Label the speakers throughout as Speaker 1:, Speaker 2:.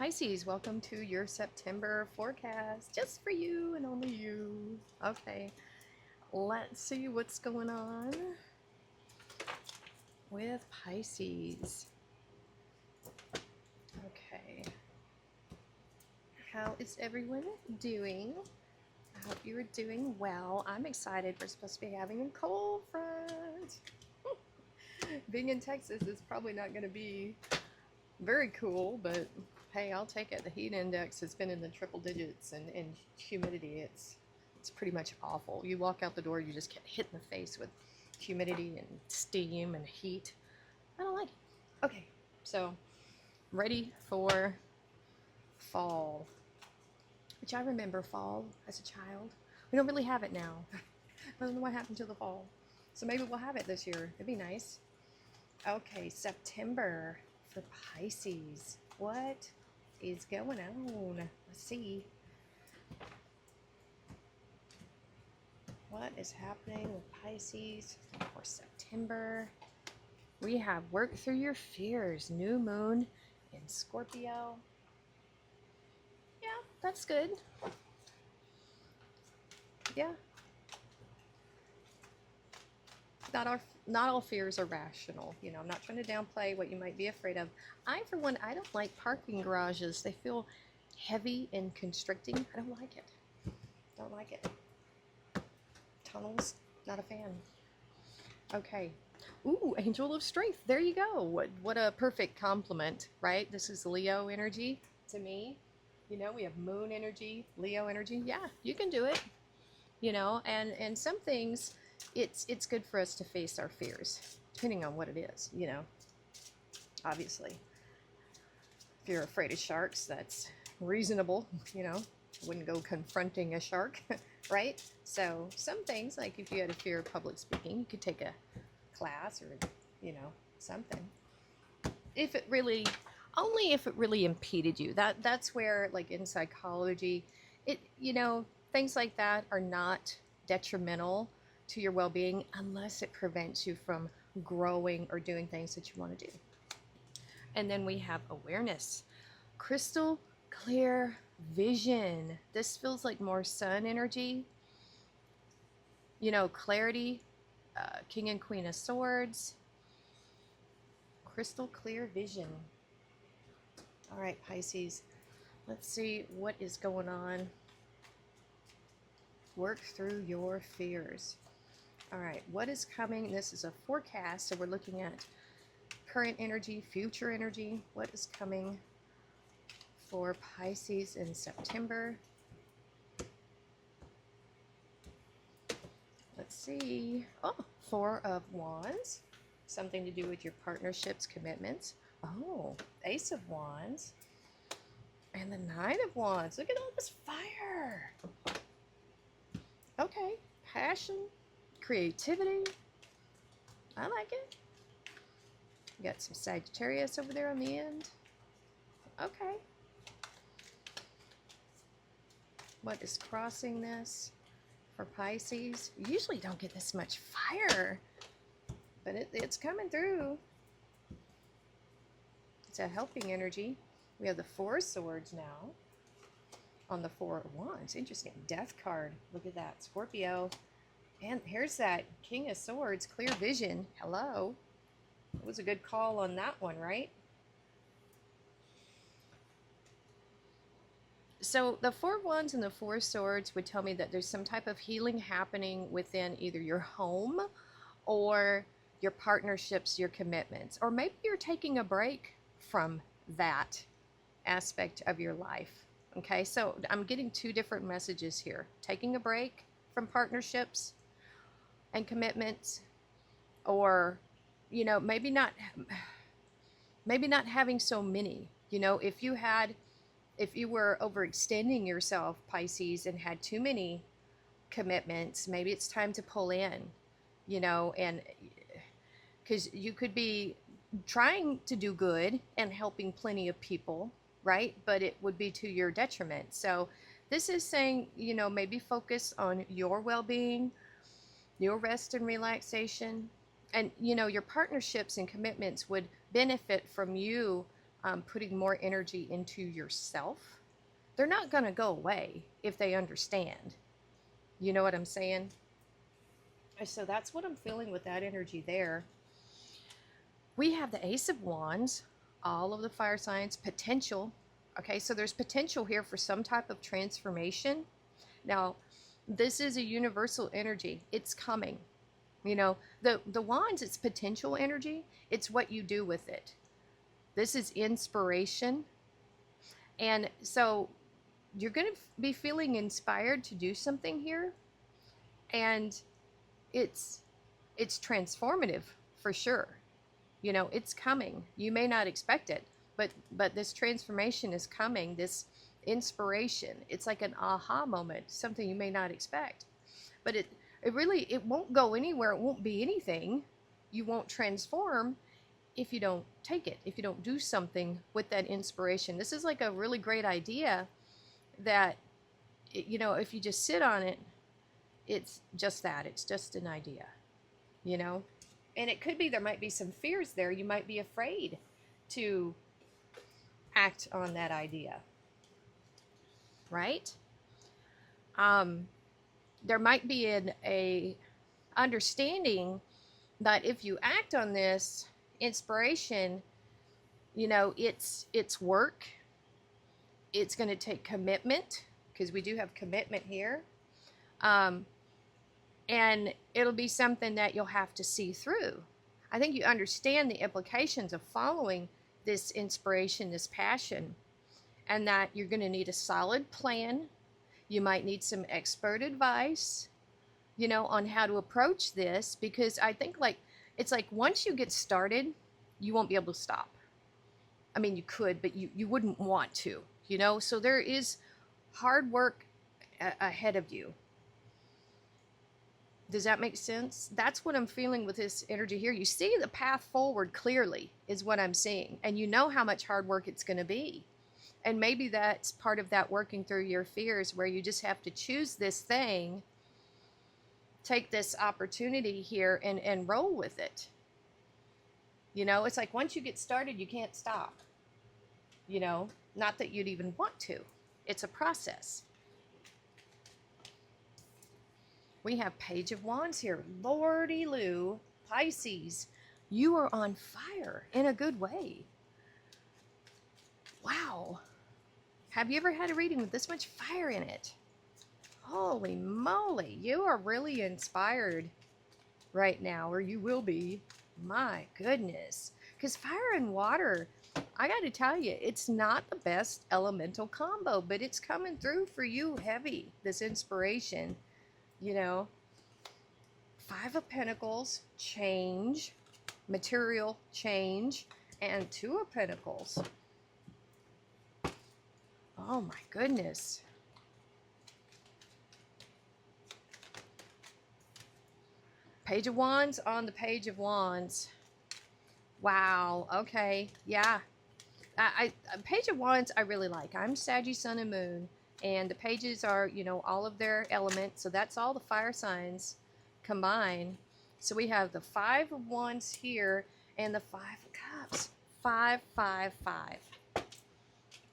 Speaker 1: Pisces, welcome to your September forecast, just for you and only you. Okay, let's see what's going on with Pisces. Okay, how is everyone doing? I hope you are doing well. I'm excited. We're supposed to be having a cold front. Being in Texas is probably not going to be very cool, but hey, I'll take it. The heat index has been in the triple digits, and humidity, it's pretty much awful. You walk out the door, you just get hit in the face with humidity and steam and heat. I don't like it. Okay, so ready for fall, which I remember fall as a child. We don't really have it now. I don't know what happened to the fall. So maybe we'll have it this year. It'd be nice. Okay, September for Pisces. What is going on? Let's see. What is happening with Pisces for September? We have work through your fears. New moon in Scorpio. Yeah, that's good. Yeah. Not all fears are rational. You know, I'm not trying to downplay what you might be afraid of. For one, I don't like parking garages. They feel heavy and constricting. I don't like it. Don't like it. Tunnels, not a fan. Okay. Ooh, Angel of Strength. There you go. What a perfect compliment, right? This is Leo energy to me. You know, we have moon energy, Leo energy. Yeah, you can do it. You know, and some things, it's good for us to face our fears, depending on what it is, you know. Obviously, if you're afraid of sharks, that's reasonable, you know. I wouldn't go confronting a shark, right? So some things, like if you had a fear of public speaking, you could take a class or, you know, something. If it really, only if it really impeded you. That's where, like in psychology, you know, things like that are not detrimental to your well-being unless it prevents you from growing or doing things that you want to do. And then we have awareness, crystal clear vision. This feels like more sun energy, you know, clarity, King and Queen of Swords, crystal clear vision. All right, Pisces, let's see what is going on. Work through your fears. All right, what is coming? This is a forecast, so we're looking at current energy, future energy. What is coming for Pisces in September? Let's see. Oh, Four of Wands. Something to do with your partnerships, commitments. Oh, Ace of Wands. And the Nine of Wands. Look at all this fire. Okay, passion, creativity. I like it. We got some Sagittarius over there on the end. Okay. What is crossing this for Pisces? You usually don't get this much fire, but it's coming through. It's a helping energy. We have the Four of Swords now on the Four of Wands. Interesting. Death card. Look at that. Scorpio. And here's that King of Swords, clear vision. Hello. It was a good call on that one, right? So the Four of Wands and the Four of Swords would tell me that there's some type of healing happening within either your home or your partnerships, your commitments, or maybe you're taking a break from that aspect of your life. Okay, so I'm getting two different messages here. Taking a break from partnerships and commitments, or, you know, maybe not having so many. You know, if you were overextending yourself, Pisces, and had too many commitments, maybe it's time to pull in, you know, and because you could be trying to do good and helping plenty of people, right? But it would be to your detriment. So this is saying, you know, maybe focus on your well-being, your rest and relaxation. And, you know, your partnerships and commitments would benefit from you putting more energy into yourself, they're not going to go away if they understand. You know what I'm saying? So that's what I'm feeling with that energy there. We have the Ace of Wands, all of the fire signs, potential. Okay, so there's potential here for some type of transformation. Now, this is a universal energy. It's coming. You know, the wands, it's potential energy. It's what you do with it. This is inspiration. And so you're going to be feeling inspired to do something here. And it's transformative for sure. You know, it's coming. You may not expect it, but this transformation is coming. This inspiration, it's like an aha moment, something you may not expect. But it really, it won't go anywhere. It won't be anything. You won't transform if you don't take it, if you don't do something with that inspiration. This is like a really great idea that, you know, if you just sit on it, it's just that. It's just an idea, you know? And it could be there might be some fears there. You might be afraid to act on that idea, right? There might be a understanding that if you act on this inspiration, you know, it's work. It's going to take commitment, because we do have commitment here. And it'll be something that you'll have to see through. I think you understand the implications of following this inspiration, this passion, and that you're going to need a solid plan. You might need some expert advice, you know, on how to approach this, because I think it's like once you get started, you won't be able to stop. I mean, you could, but you wouldn't want to, you know, so there is hard work ahead of you. Does that make sense? That's what I'm feeling with this energy here. You see the path forward clearly is what I'm seeing. And you know how much hard work it's going to be. And maybe that's part of that working through your fears, where you just have to choose this thing, take this opportunity here and roll with it. You know, it's like once you get started, you can't stop. You know, not that you'd even want to. It's a process. We have Page of Wands here. Lordy Lou, Pisces, you are on fire in a good way. Wow. Have you ever had a reading with this much fire in it? Holy moly, you are really inspired right now, or you will be. My goodness. Because fire and water, I got to tell you, it's not the best elemental combo, but it's coming through for you heavy, this inspiration. You know, Five of Pentacles, change, material change, and Two of Pentacles. Oh my goodness. Page of Wands on the Page of Wands. Wow. Okay. Yeah. Page of Wands I really like. I'm Saggy, Sun, and Moon. And the pages are, you know, all of their elements. So that's all the fire signs combined. So we have the Five of Wands here and the Five of Cups. 5, 5, 5.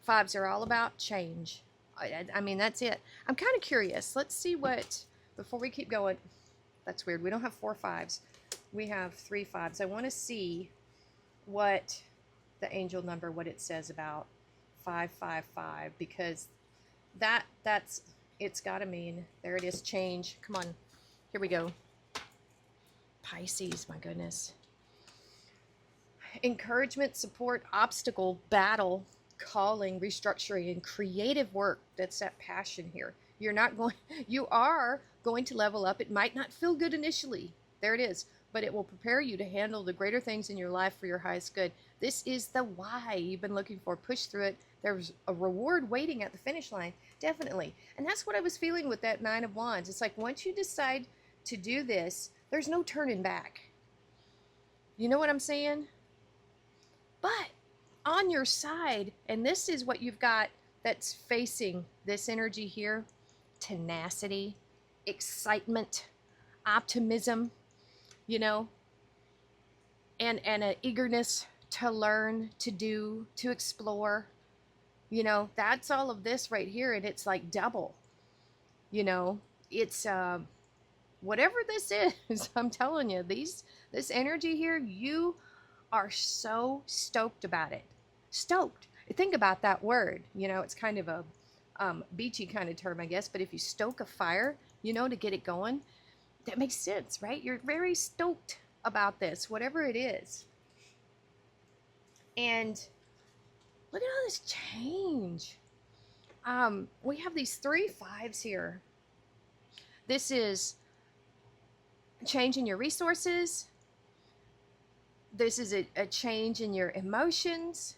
Speaker 1: Fives are all about change. I mean, that's it. I'm kind of curious. Let's see what, before we keep going. That's weird. We don't have 4 fives. We have 3 fives. I want to see what the angel number, what it says about 555, because that's it's got to mean, there it is, change. Come on, here we go. Pisces, my goodness. Encouragement, support, obstacle, battle, calling, restructuring, and creative work. That's that passion here. You are going to level up. It might not feel good initially. There it is. But it will prepare you to handle the greater things in your life for your highest good. This is the why you've been looking for. Push through it. There's a reward waiting at the finish line. Definitely. And that's what I was feeling with that Nine of Wands. It's like once you decide to do this, there's no turning back. You know what I'm saying? But on your side, and this is what you've got that's facing this energy here, tenacity, excitement, optimism, you know, and an eagerness to learn, to do, to explore. You know, that's all of this right here, and it's like double. You know, it's whatever this is. I'm telling you, this energy here, you are so stoked about it. Stoked. Think about that word. You know, it's kind of a beachy kind of term, I guess. But if you stoke a fire, you know, to get it going, that makes sense, right? You're very stoked about this, whatever it is. And look at all this change. We have these 3 5s here. This is change in your resources. This is a change in your emotions,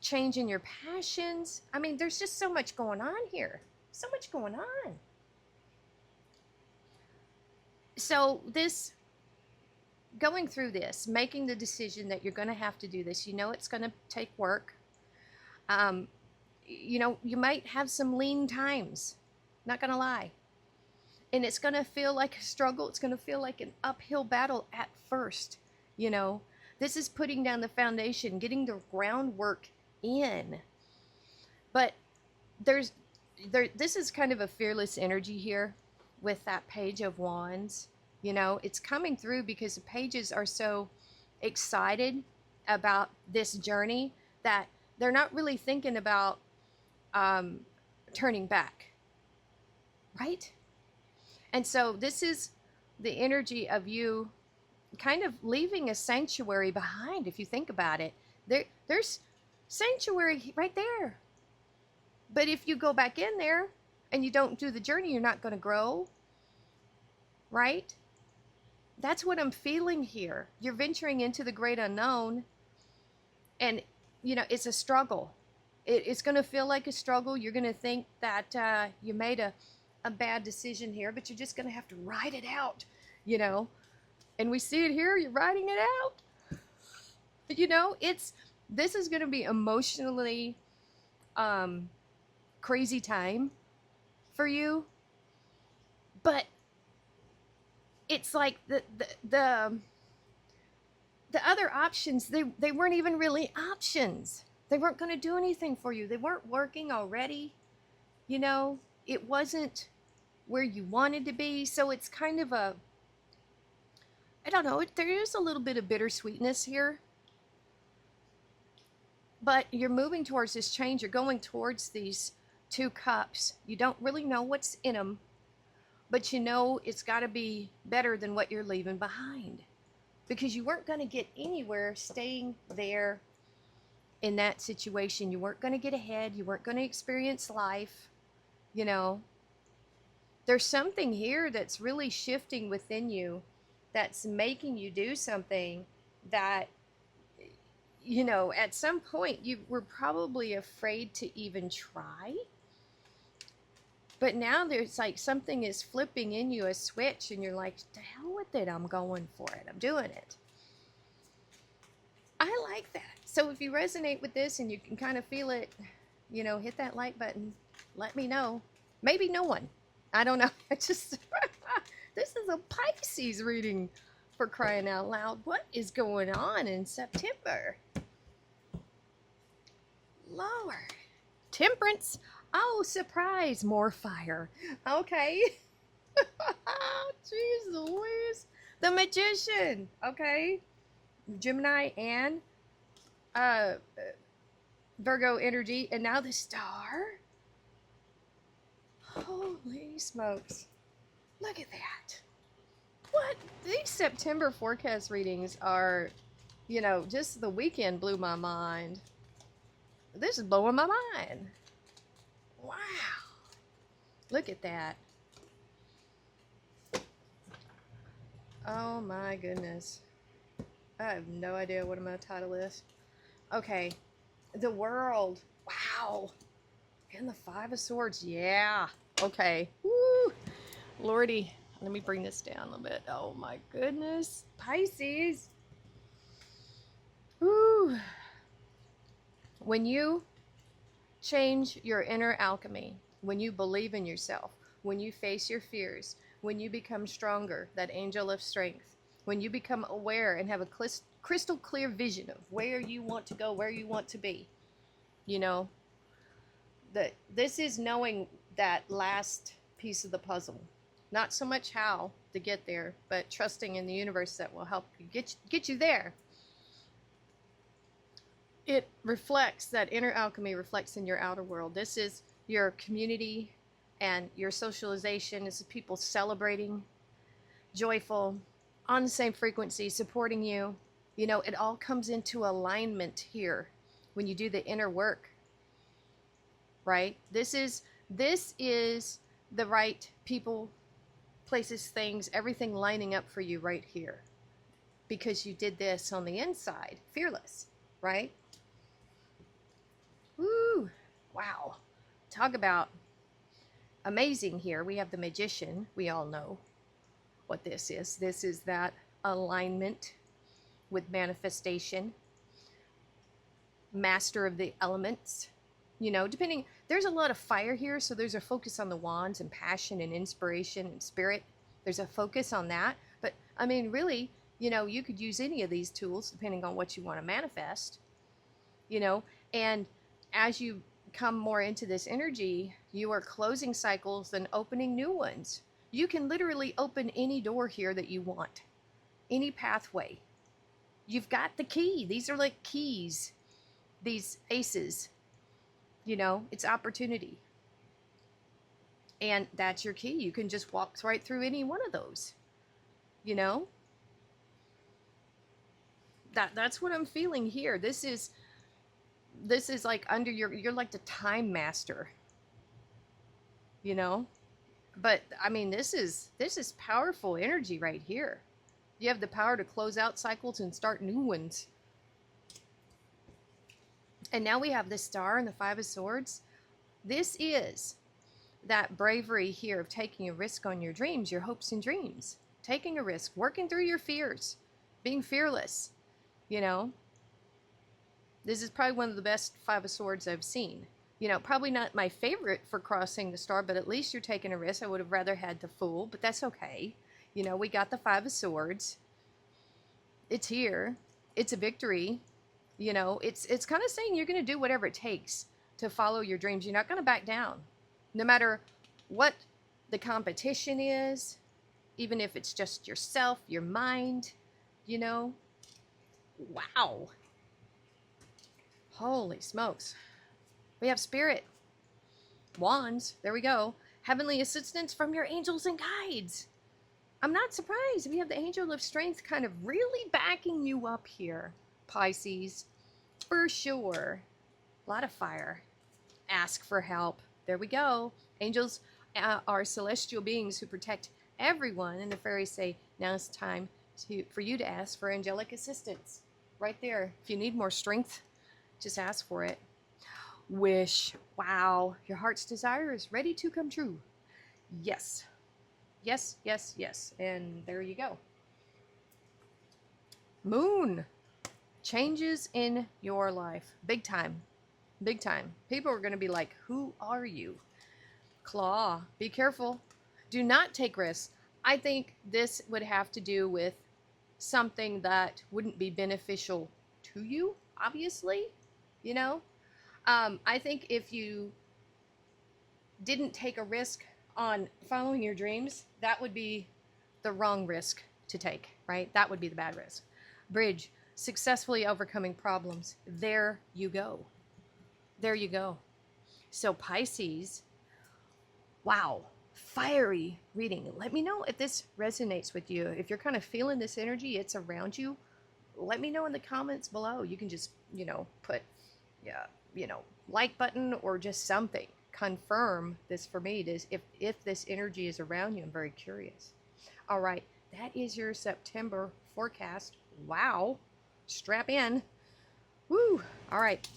Speaker 1: change in your passions. I mean, there's just so much going on here. So much going on. So this, going through this, making the decision that you're going to have to do this, you know it's going to take work. You know, you might have some lean times, not going to lie. And it's going to feel like a struggle. It's going to feel like an uphill battle at first. You know, this is putting down the foundation, getting the groundwork in. But this is kind of a fearless energy here with that Page of Wands. You know, it's coming through because the pages are so excited about this journey that they're not really thinking about turning back, right? And so this is the energy of you kind of leaving a sanctuary behind. If you think about it, there's sanctuary right there. But if you go back in there and you don't do the journey, you're not going to grow, right? That's what I'm feeling here. You're venturing into the great unknown, and you know it's a struggle. It's going to feel like a struggle. You're going to think that you made a bad decision here, but you're just going to have to ride it out, you know. And we see it here. You're riding it out. You know, this is going to be emotionally crazy time for you, but it's like the other options, they weren't even really options. They weren't going to do anything for you. They weren't working already. You know, it wasn't where you wanted to be. So it's kind of a, I don't know, there is a little bit of bittersweetness here. But you're moving towards this change. You're going towards these 2 cups. You don't really know what's in them, but you know it's got to be better than what you're leaving behind, because you weren't going to get anywhere staying there in that situation. You weren't going to get ahead. You weren't going to experience life. You know, there's something here that's really shifting within you, that's making you do something that, you know, at some point you were probably afraid to even try. But now there's like something is flipping in you, a switch, and you're like, to hell with it, I'm going for it. I'm doing it. I like that. So if you resonate with this and you can kind of feel it, you know, hit that like button. Let me know. Maybe no one. I don't know. I just, this is a Pisces reading, for crying out loud. What is going on in September? Lord. Temperance. Oh, surprise. More fire. Okay. Jeez Louise. The Magician. Okay. Gemini and Virgo energy. And now the Star. Holy smokes. Look at that. What? These September forecast readings are, you know, just the weekend blew my mind. This is blowing my mind. Wow. Look at that. Oh my goodness. I have no idea what I'm going to title this. Okay. The World. Wow. And the 5 of Swords. Yeah. Okay. Woo. Lordy. Let me bring this down a little bit. Oh my goodness. Pisces. Woo. When you change your inner alchemy, when you believe in yourself, when you face your fears, when you become stronger, that angel of strength, when you become aware and have a crystal clear vision of where you want to go, where you want to be. You know, this is knowing that last piece of the puzzle. Not so much how to get there, but trusting in the universe that will help you get you there. It reflects, that inner alchemy reflects in your outer world. This is your community and your socialization. This is people celebrating, joyful, on the same frequency, supporting you. You know, it all comes into alignment here when you do the inner work, right? This is the right people, places, things, everything lining up for you right here. Because you did this on the inside, fearless, right? Woo! Wow. Talk about amazing here. We have the magician. We all know what this is. This is that alignment with manifestation. Master of the elements. You know, depending, there's a lot of fire here, so there's a focus on the wands and passion and inspiration and spirit. There's a focus on that. But, I mean, really, you know, you could use any of these tools depending on what you want to manifest. You know, and as you come more into this energy, you are closing cycles and opening new ones. You can literally open any door here that you want, any pathway. You've got the key. These are like keys, these aces. You know, it's opportunity. And that's your key. You can just walk right through any one of those. You know? That's what I'm feeling here. This is like under you're like the time master. You know? But I mean, this is powerful energy right here. You have the power to close out cycles and start new ones. And now we have the Star and the Five of Swords. This is that bravery here of taking a risk on your dreams, your hopes and dreams. Taking a risk, working through your fears, being fearless, you know. This is probably one of the best Five of Swords I've seen. You know, probably not my favorite for crossing the Star, but at least you're taking a risk. I would have rather had the Fool, but that's okay. You know, we got the Five of Swords. It's here. It's a victory. You know, it's kind of saying you're going to do whatever it takes to follow your dreams. You're not going to back down. No matter what the competition is, even if it's just yourself, your mind, you know. Wow. Holy smokes. We have Spirit. Wands. There we go. Heavenly assistance from your angels and guides. I'm not surprised. We have the Angel of Strength kind of really backing you up here. Pisces, for sure. A lot of fire. Ask for help. There we go. Angels are celestial beings who protect everyone, and the fairies say now it's time for you to ask for angelic assistance. Right there. If you need more strength, just ask for it. Wish. Wow. Your heart's desire is ready to come true. Yes. Yes, yes, yes. And there you go. Moon. Changes in your life. Big time. Big time. People are going to be like, who are you? Claw. Be careful. Do not take risks. I think this would have to do with something that wouldn't be beneficial to you, obviously. You know? I think if you didn't take a risk on following your dreams, that would be the wrong risk to take, right? That would be the bad risk. Bridge. Successfully overcoming problems. There you go. There you go. So Pisces, wow, fiery reading. Let me know if this resonates with you. If you're kind of feeling this energy, it's around you, let me know in the comments below. You can just, you know, put, like button or just something. Confirm this for me. If this energy is around you, I'm very curious. All right, that is your September forecast. Wow. Strap in. Woo. All right.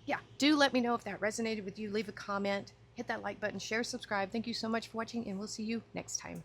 Speaker 1: Yeah, do let me know if that resonated with you. Leave a comment, hit that like button, share, subscribe. Thank you so much for watching, and we'll see you next time.